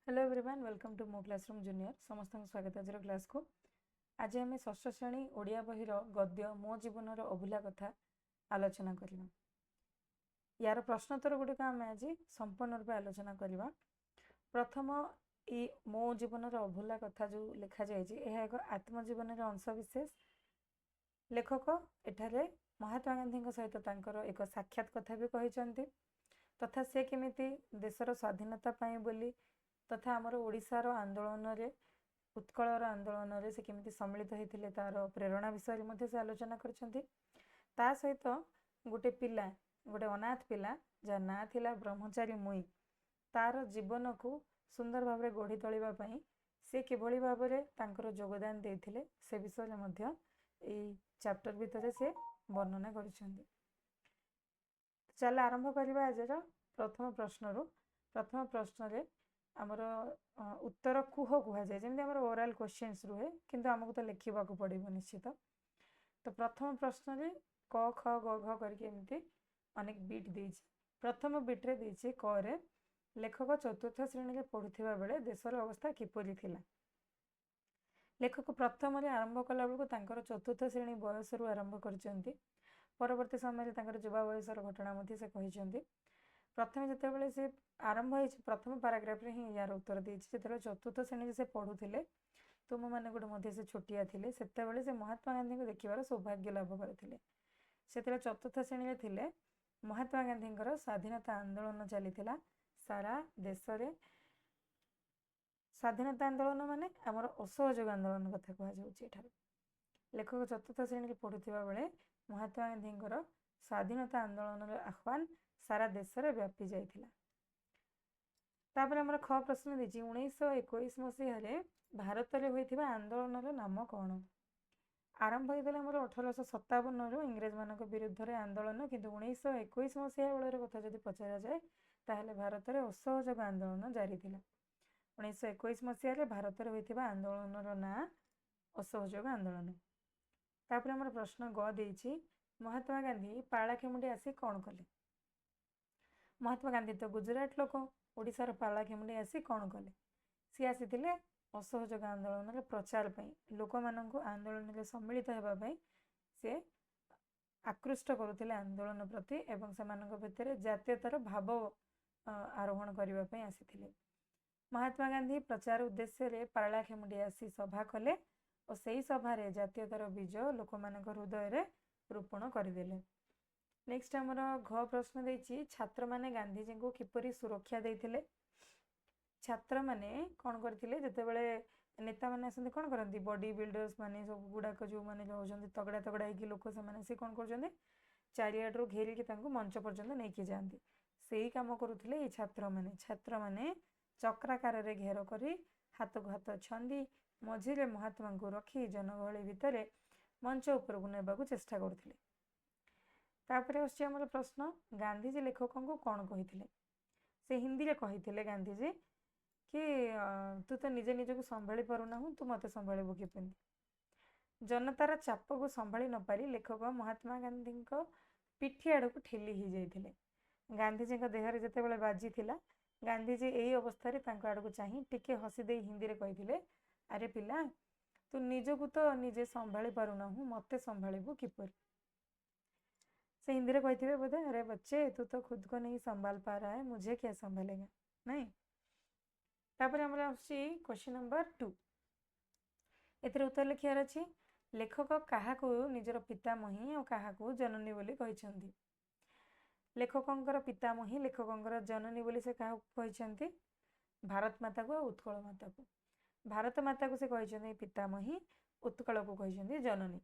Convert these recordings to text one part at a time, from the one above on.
Hello everyone welcome to मो classroom junior समस्त स्वागत आज क्लास को आज आम षष्ठ श्रेणी ओडिया बहिर गद्य मो जीवनर अभूला कथा आलोचना करवा यार प्रश्नोत्तर गुड़िक आम आज संपूर्ण रूप आलोचना करवा प्रथम ये मो जीवनर अभूला कथा जो लिखा जाए एक आत्मजीवन अंशविशेष लेखक एठारे महात्मा गांधी सहित एक साक्षात कथा भी कहते तथा से केमिति देशर स्वाधीनता पाई बोली तथा आमर ओडिशार आंदोलन रे उत्कलर आंदोलन रे से केमिति सम्मिलित होते तार प्रेरणा विषय में से आलोचना करछंती ता सहित गोटे पिला गोटे अनाथ पिला जा ना थिला ब्रह्मचारी मुई तार जीवन को सुंदर भाव गढ़ी तोलिबा पई से किभली भाव तांकर योगदान देथिले से विषय में चैप्टर भितर से वर्णना करछंती। चल आरंभ करवा आज प्रथम प्रश्न रे आमर उत्तर कुह कह जाए जमी आम ओराल क्वेश्चंस रुहे किंतु आमको तो लिखा पड़ो निश्चित। तो प्रथम प्रश्न रे क ख ग घ करके अनेक बीट देछि। प्रथम बीट रे देछि क रे लेखक चतुर्थ श्रेणी रे पढ़ुथिबा बेले देशर अवस्था किपरि थिला। लेखक प्रथम रे आरंभ कला बेलू तांकर चतुर्थ श्रेणी बयस रु आरंभ करछंती परवर्ती समय तांकर युवा बयसर घटना मध्य से कहिसंती। प्रथम जितेबाला से आरंभ हो प्रथम पाराग्राफ रे ही यार उत्तर देछि जो चतुर्थ श्रेणी से पढ़ुले तुम मैंने गोटे मध्य से छोटिया थिले सेतेबेले से महात्मा गांधी को देखिबार सौभाग्य लाभ करथिले। सेतेबेले चतुर्थ श्रेणी रे थिले महात्मा गांधी स्वाधीनता आंदोलन चलीथिला सारा देश रे। स्वाधीनता आंदोलन माने आमर असहयोग आंदोलन कथा कह जाउछि एठारे। लेखक चतुर्थ श्रेणी रे पढ़ुथिबा बेले महात्मा गांधी स्वाधीनता आंदोलन रे आह्वान सारा देश रे व्यापी जाइथिला। तापर हमर ख प्रश्न देछि 1921 मसीह रे भारत रे होइथिबा आंदोलन रो नाम कोन। आरंभ होइतले हमर 1857 रो इंग्रेज मानक विरुद्ध रे आंदोलन किंतु 1921 मसीह बेलर कथा जदि पचरा जाए ताहले भारत रे असहयोग आंदोलन जारी थिला। 1921 मसीह रे भारत रे होइथिबा आंदोलन रो ना असहयोग आंदोलन। तापर हमर प्रश्न ग देछि महात्मा गांधी पालाखेमुंडी आसी कोन कले। महात्मा गांधी तो गुजरात लोक ओडिशार पालाखेमुंडी आसी कोन कले सी आसीथिले असहयोग आंदोलन रे प्रचार पई लोक माननकु आंदोलन रे सम्मिलित हेबा पई से आकृष्ट करुथिले आंदोलन प्रति एवं सेमानक भितरे जातीयतार भाव आरोहण करबा पई आसीथिले। महात्मा गांधी प्रचार उद्देश्य रे पालाखेमुंडी आसी सभा कले और सही सभा रे जातीयतार बीज लोक मानक हृदय रे रोपण करदेले। नेक्स्ट हमर घ प्रश्न देछि छात्र माने गांधीजी को किपरि सुरक्षा देथिले। छात्र माने कोन करथिले जतेबेले नेता माने आसंती कोन करंती बॉडी बिल्डर्स माने सब गुडाक जो माने रहउछंती तगड़ा तगड़ा हेकि लोक से माने से कोन करछंती चारियाडरो घेरि के तांको मंच पर्यंत नै के जानती सेही काम करूथिले ए छात्र माने चक्राकार रे घेर करी हाथ को हाथ छंदी मझिरे महात्मा को रखी जनगहली भितरे मंच ऊपर को नेबा को चेष्टा करथिले। तापर आछि हमर प्रश्न गांधीजी लेखकों को कौन कहिथिले। से हिंदी रे कहिथिले गांधीजी कि तू तो निजे निजे को संभाली पारुना हूँ तू मते संभाळिबो किपरि। जनतार चाप को संभाली न पारी लेखक महात्मा गांधी को पिठी आड़ को ठेली ही जाइथिले। गांधीजी को देहरे जतेबेले बाजी थिला गांधीजी एही अवस्था रे तांको आड़ को चाहि टिके हसी दे हिंदी रे कहिथिले अरे पिला तू निजे को तो निजे संभाली पारुना हूँ मते संभाळिबो किपरि। से हिंदी रे कहते बोधे अरे बच्चे तू तो खुद को नहीं संभाल पा रहा है मुझे क्या संभालेगा नहीं। तापर हमर आछि क्वेश्चन नंबर 2 एतिर उत्तर लिखियार अछि लेखक काहाकू निजर पितामही और काहाकू जननी बोली कहिसंती। लेखकंकर पितामही लेखकंकर जननी बोली से काहा कहिसंती भारत माता को उत्कल माता को। भारत माता को से कहिसंती पितामही उत्कल को कहिसंती जननी।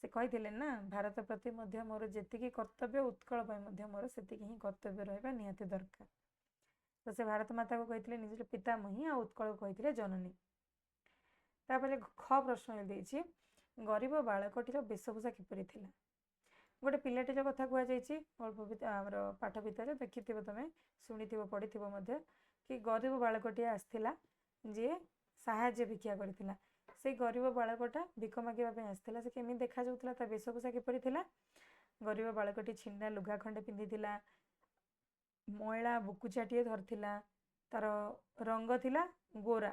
से कहिथिले ना भारत प्रति मध्य मोर जेतिकी कर्तव्य उत्कल पय मध्य मोर सेतिकी ही कर्तव्य रहबा निहाती दरकार। तो से भारत माता को कहिथिले निज पितामही आ उत्कल को कहिथिले जननी। तापरे ख प्रश्न देछि गरीब बालकटीर वेशभूषा किपरि थिला। गोटे पिलाटीर कथा कह जाइछि गल्प हमर पाठ भितर देखिथिबो तमे सुनिथिबो पढिथिबो मध्य कि गरीब बालकटी आस्थिला जे साहाय्य भिक्षा करथिला। से गरीब बालकटा भिक मागिबा आसला से केमी देखा जाउथला ता वेशभूषा किपरि थिला। गरीब बालकटी छिंडा लुगा खंडे पिंधिथिला मैला बुकुचाटीए धरथिला तार रंग थिला गोरा,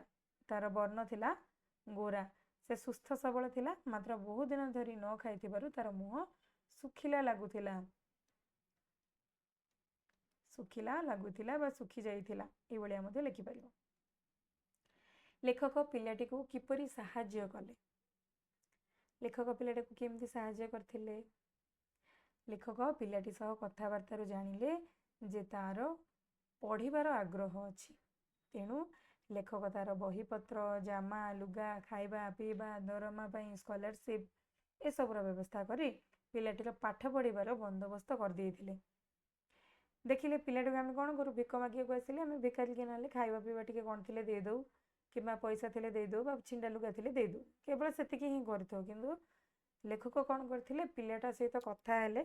तार वर्ण थिला गोरा। से सुस्थ सबल थिला, मात्र बहुत दिन धरी न खाइथिबारु तार मुह सुखिला लागुथिला, सुखिला लागुथिला बा सुखी जाइथिला। ए भलिया मध्ये लिखि परिबो। लेखक पिलाटी को किपरि साहाय्य कले? लेखक पिलाटी को केमती साहाय्य करथिले? लेखक पिलाटी सह कथाबार्ता जानिले जे तार पढ़िबार आग्रह अछि, तेणु लेखक तार बहीपत्र, जामा, लुगा, खाइबा पीवा, दरमा पाई स्कॉलरशिप ए सबर व्यवस्था करी पिलाटीर पाठ पढ़िबार बंदोबस्त कर देइथिले। देखिले पिलाटी को आमे कोन करू, भिक मागिया को आसिले आमे भिखारी के नाले खाइबा पीवा टिके कोन थिले दे दउ, किबा पैसा थिले दे दउ, बा छिंडा लुगा थिले दे दउ, केवल सेतिकी ही करथो। किंतु लेखक कोन करथिले, पिलाटा सहित कथा हेले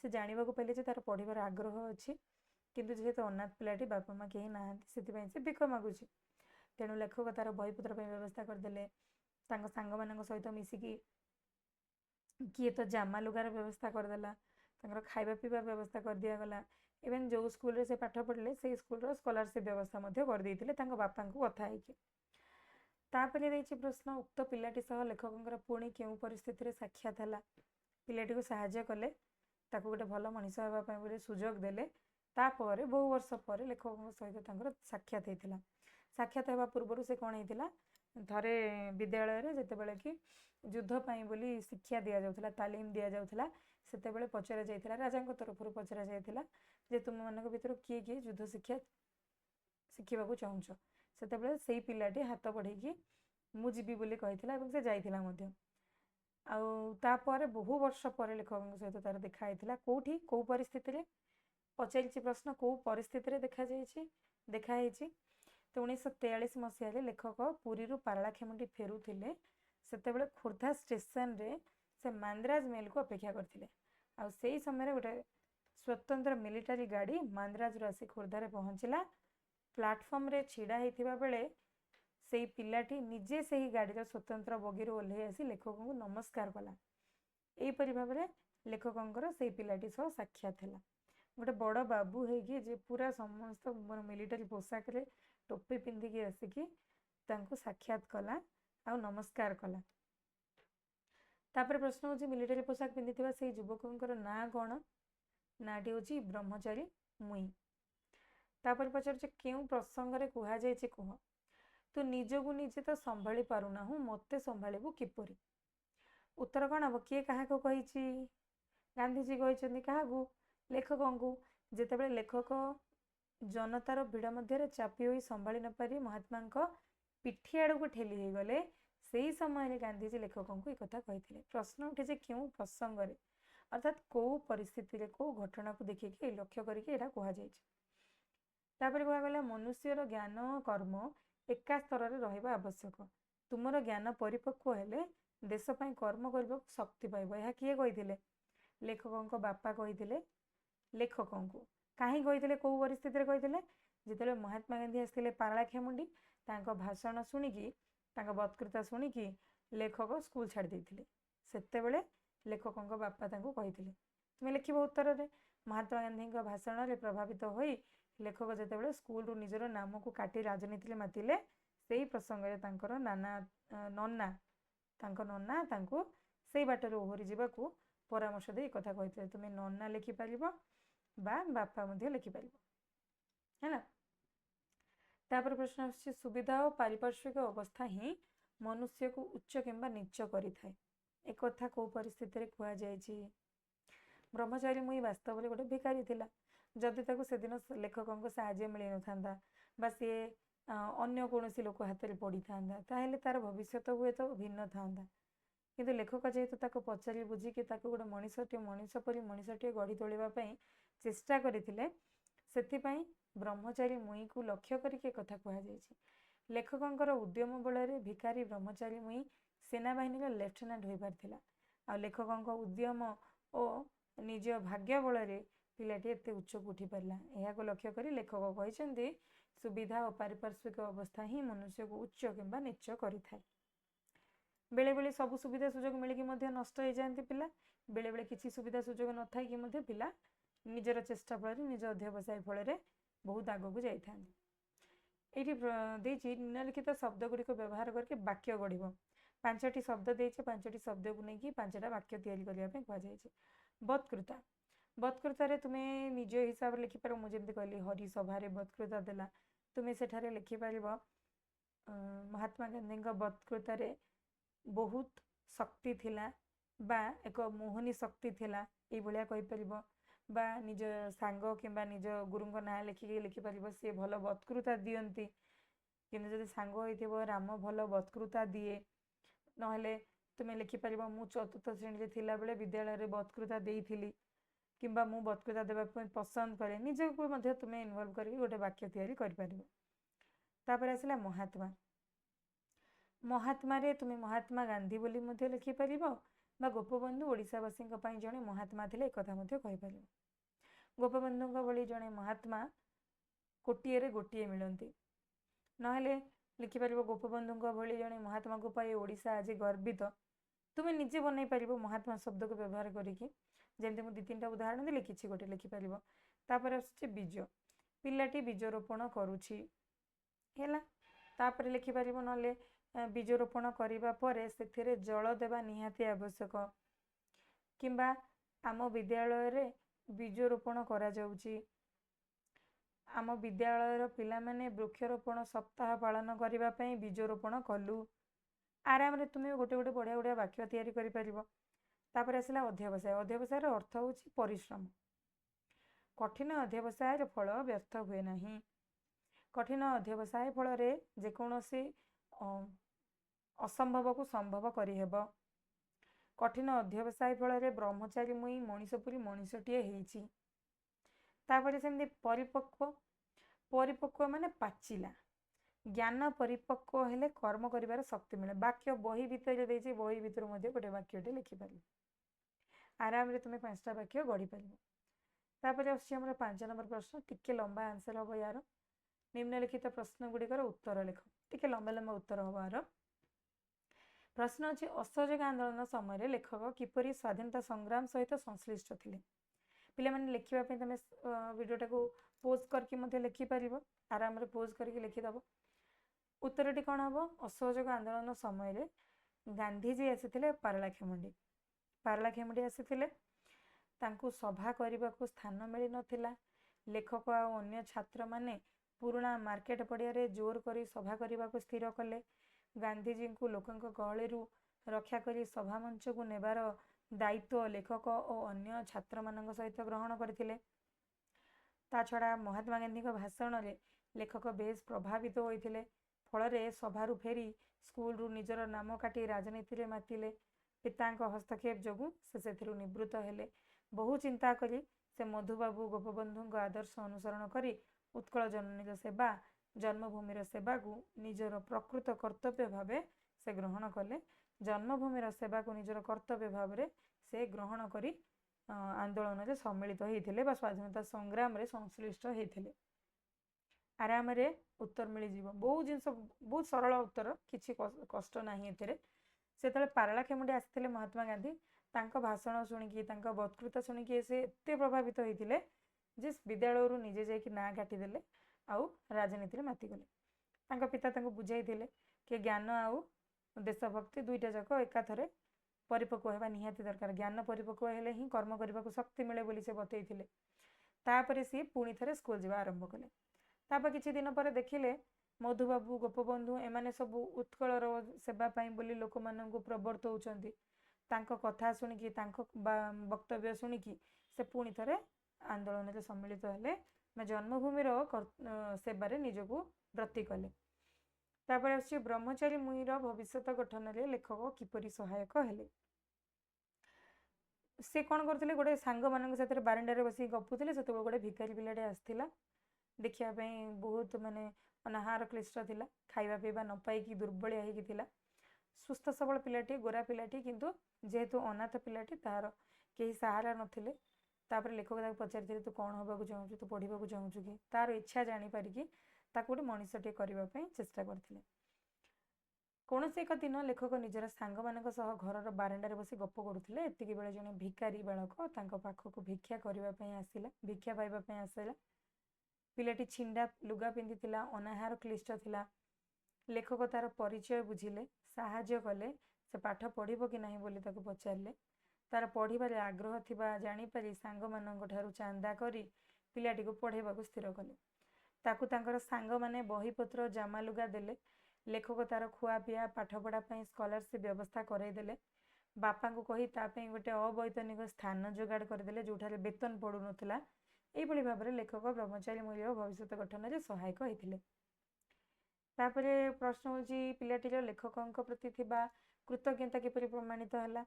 से जानिबा को पहिले जे तार पढ़िबार आग्रह अछि, किंतु जेहेतु अनाथ पिलाटी बापा माँ केही नाहांती सेतिपई से भिक मागुछि। तेणु लेखक तार बहीपत्र पई व्यवस्था करदेले, तांको सांग मानक सहित मिसिकी किए तो जामा लुगार व्यवस्था करदेला, तांकर खाइबा पीवा व्यवस्था कर दिया गला। इवन जो स्कूल रे से पाठ पढ़ले से स्कूल रो स्कॉलरशिप व्यवस्था मध्ये कर देइथिले तांको बापा को कथा हेकि। तापरे देइछि प्रश्न, उक्त पिलाटी सह लेखकंकर पुणी केउ परिस्थिति रे साक्षात हला? पिलाटी को सहाय्य कले, ताको गोटे भल मनीष हेबा पई बोले सुजोग देले। तापर बहु वर्ष पर लेखक सहित तांकर साक्षात हेतिला। साक्षात हेबा पूर्वरु से कोन हेतिला, थरे विद्यालय रे जेतेबेले कि युद्ध पई बोली शिक्षा दिया जाउथला, तालीम दिया जाउथला, सेतेबेले पचरा जाइथिला, राजा को तरफरु पचरा जाइथिला जे तुम मानक भितर किए किए युद्ध शिक्षा शिखिबा को चाहुछ। सेतेबेले सेई पिलाटी हाथ बढ़ेकी मु जीबी बोली कहिथिला एवं से जाइथिला मध्ये। आउ तापर बहु वर्ष पर लेखक सहित तार देखा हेतिला। कोठी को परिस्थिति रे पचारिछि प्रश्न, को परिस्थिति रे देखा जाइछि, देखा हेछि। तो 1943 मसीह लेखक पुरी रु पारलाखेमुंडी फेरुथिले, सेतेबेले खोर्धा स्टेशन रे से मांद्राज मेल को अपेक्षा करथिले। आ सेई समय रे गोटे स्वतंत्र मिलिटारी गाड़ी मांद्राज रु आसी खोर्धा रे पहुंचिला। प्लाटफॉर्म रे छिड़ा हेतिबा बेले सेई पिलाटी निजे सेही गाड़ी रो स्वतंत्र बगी रो ओल्हे आसी लेखक को नमस्कार कला। एई परि भाबरे लेखकंकर सेई पिलाटी सह साक्षात हला। गोटे बड़ बाबू हेगी जे पूरा समस्त मिलिटारी पोशाक रे टोपी पिंधिकी आसिकी तांको साक्षात कला आ नमस्कार कला। तापर प्रश्न होची, मिलिटारी पोशाक पिंधिथिबा सेई युवकंकर ना कोन? नाटी होची ब्रह्मचारी मुई। तापर पचारचे केउ प्रसंग रे कुहा जायछि कह? तू निजगु निजे तो संभाली पारुना हूँ, मते संभालिबु किपरि? उत्तर कौन हम? किए कहा को कहिछि? गांधीजी कहिछन्ति काहाकू? लेखकंकु। जेतेबेले लेखक जनतार भिड़ मध्य चापी होई संभाली न पारि महात्मा पिठी आड़ को ठेली हो गले, सेई समय गांधीजी लेखकंकु एक कथा कहिथिले। प्रश्न उठे जे केउ प्रसंग रे, अर्थात को परिस्थिति रे को घटना को देखिके लक्ष्य करिके एटा कुहा जायछि। तापर कुहा गला मनुष्यर ज्ञान कर्म एका स्तर रे रहिबा आवश्यक। तुमर ज्ञान परिपक्व हेले देश पई कर्म करबा शक्ति पाइबो। एहा किए कहिथिले? लेखकंक बापा कहिथिले लेखकंकु। काहे कहिथिले, को परिस्थिति रे कहिथिले? जेतेले महात्मा गांधी आस्थिले पारलाखेमुंडी, तांको भाषण सुनिकी, तांको वक्तृता सुनिकी लेखक स्कूल छाड़ देइथिले। सेतेबेले लेखकंक बापा तांको कहिथिले, तुमे लिखिबो उत्तर रे, महात्मा गांधी भाषण रे प्रभावित होई लेखक जेतेबेले स्कूल रु निजर नाम को काटी राजनीति रे मातिले, सेई प्रसंग रे तांकर नन्ना तांको सेई बाटर ओहरी जिबाकू परामर्श दे कथा कहिथिले, तुमे नन्ना लिखि पारिबो बा बापा मध्ये लिखि पारिबो हैला। तापर प्रश्न आछि, सुविधा और पारिपार्श्विक अवस्था ही मनुष्य को उच्च किंबा नीच करिथाय। एक कथा को परिस्थिति रे कुहा जायछि? ब्रह्मचारी मुई वास्तव रे गोटे भिखारी थिला। जदि ताको सेदिन लेखकंक साहाय्य मिली न थांदा बा से अन्य कोनोसी लोक हाथ रे पड़ी थांदा, ताहेले तार भविष्यत हुए तो भिन्न थांदा। किंतु लेखक जेहेतु ताको पचारि बुझिकी ताको गोटे मनीष परी मनीषटिए गढ़ी तोलिबा पई चेष्टा करिथिले, सेथिपई ब्रह्मचारी मुई को लक्ष्य करिके कथा कुहा जायछि। लेखकंकर उद्यम बଳରେ भिखारी ब्रह्मचारी मुई सेनाबाहिनी लेफ्टिनेंट होई पारथिला। आ लेखकंक उद्यम ओ निज भाग्य बଳରେ पिलाटी एते उच्च उठी पारला। एहा को लक्ष्य करी लेखक कहिसंती, सुविधा और पारिपार्श्विक अवस्था ही मनुष्य को उच्च किंबा नीच करिथाय। बेले बेले सब सुविधा सुजोग मिलिकी मध्य नष्ट हो जाती पिला, बेले बेले किसी सुविधा सुजोग न थाई कि मध्य पिला निजर चेष्टा फल निज अध्यवसाय फल बहुत आगक जाइथांती। ଏଇଠି ଦେଇଛି ନିମ୍ନଲିଖିତ ଶବ୍ଦ ଗୁଡ଼ିକ ବ୍ୟବହାର କରିକି ବାକ୍ୟ ଗଢ଼ିବ। 5ଟି ଶବ୍ଦ ଦେଇଛି, 5ଟି ଶବ୍ଦକୁ ନେଇକି 5ଟା ବାକ୍ୟ ତିଆରି କରିବା ପାଇଁ କୁହାଯାଇଛି। ବତ୍କୃତା, ବତ୍କୃତାରେ ତୁମେ ନିଜ ହିସାବରେ ଲେଖିପାରିବ। ମୁଁ ଯେମିତି କହିଲି ହରି ସଭାରେ ବତ୍କୃତା ଦେଲା, ତୁମେ ସେଠାରେ ଲେଖିପାରିବ ମହାତ୍ମା ଗାନ୍ଧୀଙ୍କ ବତ୍କୃତାରେ ବହୁତ ଶକ୍ତି ଥିଲା ବା ଏକ ମୋହନୀ ଶକ୍ତି ଥିଲା, ଏଇଭଳିଆ କହିପାରିବ। ବା ନିଜ ସାଙ୍ଗ କିମ୍ବା ନିଜ ଗୁରୁଙ୍କ ନାଁ ଲେଖିକି ଲେଖିପାରିବ ସିଏ ଭଲ ବତ୍କୃତା ଦିଅନ୍ତି। କିନ୍ତୁ ଯଦି ସାଙ୍ଗ ହୋଇଥିବ ରାମ ଭଲ ବତ୍କୃତା ଦିଏ। ନହେଲେ ତୁମେ ଲେଖିପାରିବ ମୁଁ 4ର୍ଥ ଶ୍ରେଣୀରେ ଥିଲାବେଳେ ବିଦ୍ୟାଳୟରେ ବତ୍କୃତା ଦେଇଥିଲି କିମ୍ବା ମୁଁ ବତ୍କୃତା ଦେବା ପାଇଁ ପସନ୍ଦ କରେ। ନିଜକୁ ମଧ୍ୟ ତୁମେ ଇନଭଲ୍ଭ କରିକି ଗୋଟେ ବାକ୍ୟ ତିଆରି କରିପାରିବ। ତାପରେ ଆସିଲା ମହାତ୍ମା। ମହାତ୍ମାରେ ତୁମେ ମହାତ୍ମା ଗାନ୍ଧୀ ବୋଲି ମଧ୍ୟ ଲେଖିପାରିବ ବା ଗୋପବନ୍ଧୁ ଓଡ଼ିଶାବାସୀଙ୍କ ପାଇଁ ଜଣେ ମହାତ୍ମା ଥିଲେ ଏକଥା ମଧ୍ୟ କହିପାରିବ। ଗୋପବନ୍ଧୁଙ୍କ ଭଳି ଜଣେ ମହାତ୍ମା କୋଟିଏରେ ଗୋଟିଏ ମିଳନ୍ତି। ନହେଲେ ଲେଖିପାରିବ ଗୋପବନ୍ଧୁଙ୍କ ଭଳି ଜଣେ ମହାତ୍ମାକୁ ପାଇ ଓଡ଼ିଶା ଆଜି ଗର୍ବିତ। ତୁମେ ନିଜେ ବନେଇ ପାରିବ ମହାତ୍ମା ଶବ୍ଦକୁ ବ୍ୟବହାର କରିକି। ଯେମିତି ମୁଁ 2-3ଟା ଉଦାହରଣ ଦେଲି, କିଛି ଗୋଟେ ଲେଖିପାରିବ। ତାପରେ ଆସୁଛି ବୀଜ, ପିଲାଟି ବୀଜ ରୋପଣ କରୁଛି ହେଲା। ତାପରେ ଲେଖିପାରିବ ନହେଲେ ବୀଜ ରୋପଣ କରିବା ପରେ ସେଥିରେ ଜଳ ଦେବା ନିହାତି ଆବଶ୍ୟକ। କିମ୍ବା ଆମ ବିଦ୍ୟାଳୟରେ ବୀଜ ରୋପଣ କରାଯାଉଛି। ଆମ ବିଦ୍ୟାଳୟର ପିଲାମାନେ ବୃକ୍ଷରୋପଣ ସପ୍ତାହ ପାଳନ କରିବା ପାଇଁ ବୀଜ ରୋପଣ କଲୁ। ଆରାମରେ ତୁମେ ଗୋଟେ ଗୋଟେ ବଢ଼ିଆ ବଢ଼ିଆ ବାକ୍ୟ ତିଆରି କରିପାରିବ। ତାପରେ ଆସିଲା ଅଧ୍ୟାବସାୟ। ଅଧ୍ୟାବସାୟର ଅର୍ଥ ହେଉଛି ପରିଶ୍ରମ। କଠିନ ଅଧ୍ୟାବସାୟର ଫଳ ବ୍ୟର୍ଥ ହୁଏ ନାହିଁ। କଠିନ ଅଧ୍ୟାବସାୟ ଫଳରେ ଯେକୌଣସି ଅସମ୍ଭବକୁ ସମ୍ଭବ କରିହେବ। କଠିନ ଅଧ୍ୟାବସାୟ ଫଳରେ ବ୍ରହ୍ମଚାରୀ ମୁଇଁ ମଣିଷ ପୁରୀ ମଣିଷଟିଏ ହେଇଛି। ତାପରେ ସେମିତି ପରିପକ୍ୱ, ପରିପକ୍ୱ ମାନେ ପାଚିଲା। ଜ୍ଞାନ ପରିପକ୍ୱ ହେଲେ କର୍ମ କରିବାର ଶକ୍ତି ମିଳେ। ବାକ୍ୟ ବହି ଭିତରେ ଦେଇଛି, ବହି ଭିତରୁ ମଧ୍ୟ ଗୋଟେ ବାକ୍ୟଟେ ଲେଖିପାରିବ। ଆରାମରେ ତୁମେ 5ଟା ବାକ୍ୟ ଗଢ଼ିପାରିବ। ତାପରେ ଆସୁଛି ଆମର 5 ନମ୍ବର ପ୍ରଶ୍ନ, ଟିକେ ଲମ୍ବା ଆନ୍ସର ହେବ ୟାର। ନିମ୍ନଲିଖିତ ପ୍ରଶ୍ନ ଗୁଡ଼ିକର ଉତ୍ତର ଲେଖ। ଟିକେ ଲମ୍ବା ଲମ୍ବା ଉତ୍ତର ହେବ ୟାର। ପ୍ରଶ୍ନ ଅଛି ଅସହଯୋଗ ଆନ୍ଦୋଳନ ସମୟରେ ଲେଖକ କିପରି ସ୍ୱାଧୀନତା ସଂଗ୍ରାମ ସହିତ ସଂଶ୍ଳିଷ୍ଟ ଥିଲେ। ପିଲାମାନେ ଲେଖିବା ପାଇଁ ତୁମେ ଭିଡ଼ିଓଟାକୁ ପୋଜ୍ କରିକି ମଧ୍ୟ ଲେଖିପାରିବ। ଆରାମରେ ପୋଜ୍ କରିକି ଲେଖିଦେବ। ଉତ୍ତରଟି କ'ଣ ହେବ? ଅସହଯୋଗ ଆନ୍ଦୋଳନ ସମୟରେ ଗାନ୍ଧୀଜୀ ଆସିଥିଲେ ପାରଳାଖେମୁଣ୍ଡି। ପାରଳାଖେମୁଣ୍ଡି ଆସିଥିଲେ, ତାଙ୍କୁ ସଭା କରିବାକୁ ସ୍ଥାନ ମିଳିନଥିଲା। ଲେଖକ ଆଉ ଅନ୍ୟ ଛାତ୍ରମାନେ ପୁରୁଣା ମାର୍କେଟ ପଡ଼ିଆରେ ଜୋର କରି ସଭା କରିବାକୁ ସ୍ଥିର କଲେ। ଗାନ୍ଧୀଜୀଙ୍କୁ ଲୋକଙ୍କ ଗହଳିରୁ ରକ୍ଷା କରି ସଭାମଞ୍ଚକୁ ନେବାର ଦାୟିତ୍ୱ ଲେଖକ ଓ ଅନ୍ୟ ଛାତ୍ରମାନଙ୍କ ସହିତ ଗ୍ରହଣ କରିଥିଲେ। ତା ଛଡ଼ା ମହାତ୍ମା ଗାନ୍ଧୀଙ୍କ ଭାଷଣରେ ଲେଖକ ବେଶ ପ୍ରଭାବିତ ହୋଇଥିଲେ। ଫଳରେ ସଭାରୁ ଫେରି ସ୍କୁଲରୁ ନିଜର ନାମ କାଟି ରାଜନୀତିରେ ମାତିଲେ। ପିତାଙ୍କ ହସ୍ତକ୍ଷେପ ଯୋଗୁଁ ସେ ସେଥିରୁ ନିବୃତ୍ତ ହେଲେ। ବହୁ ଚିନ୍ତା କରି ସେ ମଧୁବାବୁ ଗୋପବନ୍ଧୁଙ୍କ ଆଦର୍ଶ ଅନୁସରଣ କରି ଉତ୍କଳ ଜନନୀର ସେବା, ଜନ୍ମଭୂମିର ସେବାକୁ ନିଜର ପ୍ରକୃତ କର୍ତ୍ତବ୍ୟ ଭାବେ ସେ ଗ୍ରହଣ କଲେ। ଜନ୍ମଭୂମିର ସେବାକୁ ନିଜର କର୍ତ୍ତବ୍ୟ ଭାବରେ ସେ ଗ୍ରହଣ କରି ଆନ୍ଦୋଳନରେ ସମ୍ମିଳିତ ହୋଇଥିଲେ ବା ସ୍ୱାଧୀନତା ସଂଗ୍ରାମରେ ସଂଶ୍ଳିଷ୍ଟ ହୋଇଥିଲେ। ଆରାମରେ ଉତ୍ତର ମିଳିଯିବ। ବହୁତ ଜିନିଷ, ବହୁତ ସରଳ ଉତ୍ତର, କିଛି କଷ୍ଟ ନାହିଁ ଏଥିରେ। ସେତେବେଳେ ପାରଳାଖେମୁଣ୍ଡି ଆସିଥିଲେ ମହାତ୍ମା ଗାନ୍ଧୀ, ତାଙ୍କ ଭାଷଣ ଶୁଣିକି, ତାଙ୍କ ବକ୍ତୃତା ଶୁଣିକି ସେ ଏତେ ପ୍ରଭାବିତ ହୋଇଥିଲେ ଯେ ବିଦ୍ୟାଳୟରୁ ନିଜେ ଯାଇକି ନାଁ କାଟିଦେଲେ ଆଉ ରାଜନୀତିରେ ମାତିଗଲେ। ତାଙ୍କ ପିତା ତାଙ୍କୁ ବୁଝାଇଥିଲେ କି ଜ୍ଞାନ ଆଉ ଦେଶଭକ୍ତି ଦୁଇଟା ଯାକ ଏକାଥରେ ପରିପକ୍ୱ ହେବା ନିହାତି ଦରକାର। ଜ୍ଞାନ ପରିପକ୍ୱ ହେଲେ ହିଁ କର୍ମ କରିବାକୁ ଶକ୍ତି ମିଳେ ବୋଲି ସେ ବତେଇଥିଲେ। ତାପରେ ସିଏ ପୁଣି ଥରେ ସ୍କୁଲ ଯିବା ଆରମ୍ଭ କଲେ। ତାପରେ କିଛି ଦିନ ପରେ ଦେଖିଲେ ମଧୁବାବୁ, ଗୋପବନ୍ଧୁ ଏମାନେ ସବୁ ଉତ୍କଳର ସେବା ପାଇଁ ବୋଲି ଲୋକମାନଙ୍କୁ ପ୍ରବର୍ତ୍ତଉଛନ୍ତି। ତାଙ୍କ କଥା ଶୁଣିକି, ତାଙ୍କ ବକ୍ତବ୍ୟ ଶୁଣିକି ସେ ପୁଣି ଥରେ ଆନ୍ଦୋଳନରେ ସମ୍ମିଳିତ ହେଲେ ବା ଜନ୍ମଭୂମିର ସେବାରେ ନିଜକୁ ବ୍ରତୀ କଲେ। ତାପରେ ଆସୁଛି ବ୍ରହ୍ମଚାରୀ ମୁଇଁର ଭବିଷ୍ୟତ ଗଠନରେ ଲେଖକ କିପରି ସହାୟକ ହେଲେ। ସେ କ'ଣ କରୁଥିଲେ, ଗୋଟେ ସାଙ୍ଗମାନଙ୍କ ସାଥିରେ ବାରଣ୍ଡାରେ ବସିକି ଗପୁଥିଲେ। ସେତେବେଳେ ଗୋଟେ ଭିକାରୀ ପିଲାଟେ ଆସିଥିଲା। ଦେଖିବା ପାଇଁ ବହୁତ ମାନେ ଅନାହାର କ୍ଲିଷ୍ଟ ଥିଲା। ଖାଇବା ପିଇବା ନ ପାଇକି ଦୁର୍ବଳିଆ ହେଇକି ଥିଲା। ସୁସ୍ଥ ସବଳ ପିଲାଟି, ଗୋରା ପିଲାଟି, କିନ୍ତୁ ଯେହେତୁ ଅନାଥ ପିଲାଟି, ତାହାର କେହି ସାହାରା ନଥିଲେ। ତାପରେ ଲେଖକ ତାକୁ ପଚାରିଥିଲେ ତୁ କ'ଣ ହେବାକୁ ଚାହୁଁଛୁ, ତୁ ପଢ଼ିବାକୁ ଚାହୁଁଛୁ କି? ତାର ଇଚ୍ଛା ଜାଣିପାରିକି ତାକୁ ଗୋଟେ ମଣିଷଟିଏ କରିବା ପାଇଁ ଚେଷ୍ଟା କରିଥିଲେ। କୌଣସି ଏକ ଦିନ ଲେଖକ ନିଜର ସାଙ୍ଗମାନଙ୍କ ସହ ଘରର ବାରଣ୍ଡାରେ ବସି ଗପ କରୁଥିଲେ। ଏତିକି ବେଳେ ଜଣେ ଭିକାରୀ ବାଳକ ତାଙ୍କ ପାଖକୁ ଭିକ୍ଷା କରିବା ପାଇଁ ଆସିଲା, ଭିକ୍ଷା ପାଇବା ପାଇଁ ଆସିଲା। पिलाटी छिंडा लुगा पिंधिथिला, अनाहार क्लिष्ट थिला। लेखक तार परिचय बुझिले, साहाଯ୍य कले, से पाठ पढ़िबो कि नाही बोली ताकू पचारले। तार पढ़िबारे आग्रह थिबा जानिपारि सांगमानंक ठारू चांदा करी पिलाटी को पढ़ेबाकू स्थिर कले। ताकू तांकर सांग माने बहीपत्र जामा लुगा देले। लेखक तार खुआ पिया पाठपढ़ा स्कॉलरशिप व्यवस्था कराई देले। बापा को कही तापई गोटे अवैतनिक स्थान जोगाड़ करदेले जोठारे वेतन पड़ू नथिला। एइभଳି भाବରେ लेखक ब्रह्मचारी मूल्य भविष्य गठन में सहायक होइथिले। तापरे प्रश्न होची पिलाटीर लेखकंक प्रति थिबा कृतज्ञता किपरि प्रमाणित हला।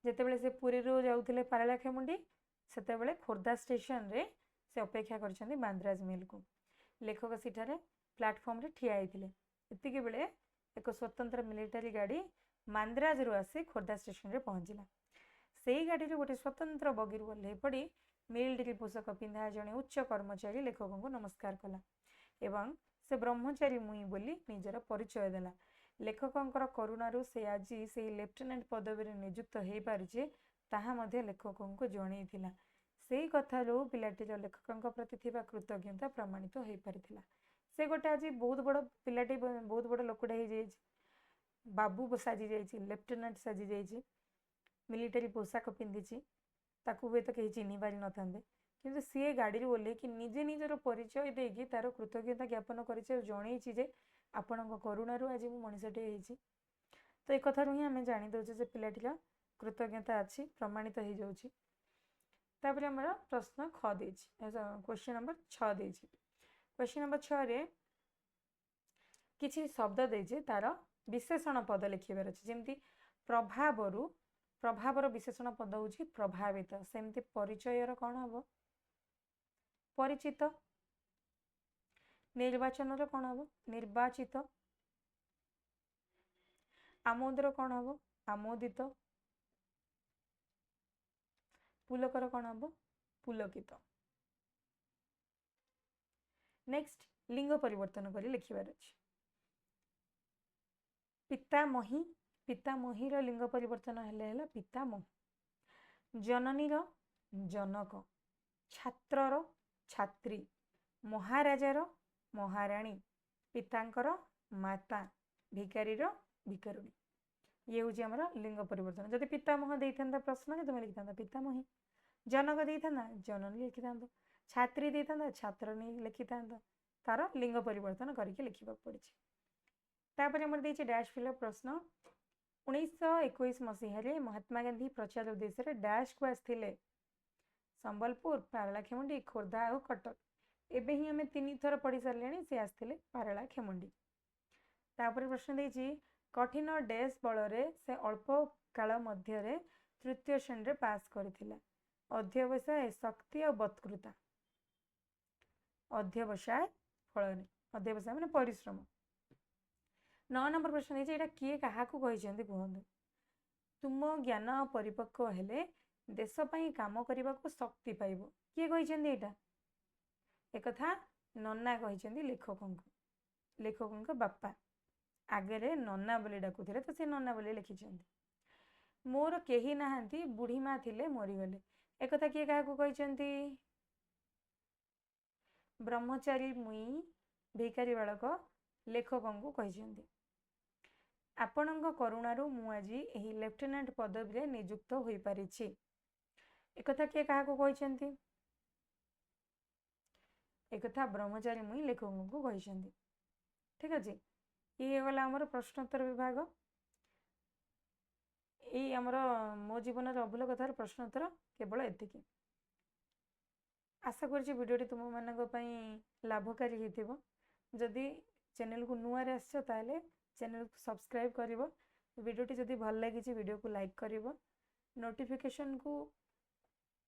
जेतेबेले से पुरी रो जाउथिले पारलाखेमुंडी सेतेबेले खोर्धा स्टेशन रे से अपेक्षा करछन्ती बांद्राज मिल को। लेखक सिठारे प्लाटफॉर्म रे ठिया आइथिले। एतिके बेले एक स्वतंत्र मिलिटारी गाड़ी मांद्राज रो आसी खोर्धा स्टेशन रे पहुंचिला। सेई गाड़ी रे गोटे स्वतंत्र बगीर ओल्हे पड़ी मिलिटारी पोशाक पिंधा जणे उच्च कर्मचारी लेखक को नमस्कार कला एवं से ब्रह्मचारी मुई बोली निजर परिचय देला। लेखकंकर करुणारू से आज से लेफ्टिनेंट पदवी रे नियुक्त हो पारिछे ताहा मध्य लेखकों को जणैथिला। सेई कथारू पिलाटीर लेखकंक प्रति थिबा कृतज्ञता प्रमाणित हो पारिथिला। से गोटे आज बहुत बड़ पिलाटी बहुत बड़ लोकटा हो जाइए, बाबू साजी जाइए, लेफ्टिनेंट साजी जाइए, मिलिटारी पोशाक पिंधिची, ताकू हुए तो कहीं चिन्ह पारि न थांते किंतु सी गाड़ी ओल्हे कि निजे निजर परिचय देकी तार कृतज्ञता ज्ञापन करिछे जणैछि जे आपणक करुणारू आज मु मनिषटे होइछि। तो एक कथारू ही आमे जानि दउछे जे पिलाटीर कृतज्ञता अछि प्रमाणित हो जाउछि। तापर हमर प्रश्न ख देछि, क्वेश्चन नंबर 6 देछि। क्वेश्चन नंबर 6 रे किछि शब्द देछि तार विशेषण पद लिखिबार अछि। जेमति प्रभावरू प्रभावर विशेषण पद होछि प्रभावित। सेमति परिचयर कौन हबो परिचित। निर्वाचन कौन हबो निर्वाचित। आमोदर कौन हबो आमोदित। पुलकर कौन हबो पुलकित। नेक्स्ट लिंग परिवर्तन करी लिखिबार अछि। पितामही पितामहीर लिंग परिवर्तन हेले पितामह। जननीर जनक। छात्रर छात्री। महाराजार महाराणी। पितांकर माता। भिकारीर भिकारुणी। ये हूँ आमर लिंग परिवर्तन। जदि पितामह देता प्रश्न के तुम लिखिता पितामही। जनक देता जननी लिखिता। छात्री देता छात्रनी लिखिता। तार लिंग परिवर्तन करके लिखा पड़ी। तापर आमर देछि डैश फिलअप प्रश्न। 1921 मसीह महात्मा गांधी प्रचार उद्देश्य डैश को आसथिले संबलपुर, पारलाखेमुंडी, खोर्धा और कटक। एबे ही आमे 3 थर पढ़ी सारे से आसथिले पारलाखेमुंडी। तापर प्रश्न देछि कठिन डैश बलरे से अल्प काल मध्य तृतीय श्रेणी रे पास करथिला। अध्यवसाय शक्ति और बत्कृता। अध्यवसाय फल अध्यवसाय माने परिश्रम। 9 नंबर प्रश्न है एटा किए काहाकू कहिसेंती कहंतु। तुम ज्ञान परिपक्व हेले देश पई काम करबा को शक्ति पाइबो। किए कहिसेंती एटा एक कथा नन्ना कहिसेंती लेखकंक बापा आगे नन्ना बोली डाकुथिले तो से नन्ना बोली लिखिसेंती। मोर केही नाहांती बुढ़ी माँ थिले मरीगले। एक कथा किए काहाकू कहिसेंती ब्रह्मचारी मुई भिकारी बालक लेखकंकु कहिसेंती। आपणक करुणारू मु आज एही लेफ्टिनेंट पदवी रे नियुक्त होई पारिछि। एक कथा किए काहाकू कहिसेंती एक कथा ब्रह्मचारी मुई लेखकंकु कहिसेंती। ठीक अछि। ये गला हमर प्रश्नोत्तर विभाग। ये हमर मो जीवन अभूल कथार प्रश्नोत्तर केवल एतिकी। आशा करछि वीडियोटी तुम मानक पई लाभकारी हेतिबो। जदि चैनल को नुआ रे आछो ताले चैनल को सब्सक्राइब करिवो। वीडियोटी जदि भल लागी वीडियो को लाइक करिवो। नोटिफिकेशन को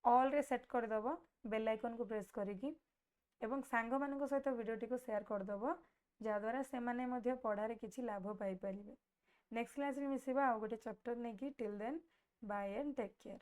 ऑल रे सेट कर दबो बेल आइकन को प्रेस करिकी एवं सांग मानक सहित वीडियोटी को शेयर कर दबो जा द्वारा से माने मध्य पढ़ारे किछि लाभ पाई परिबे। नेक्स्ट क्लास रे मिसिबा आ गोटे चैप्टर नेकी till then bye and take care.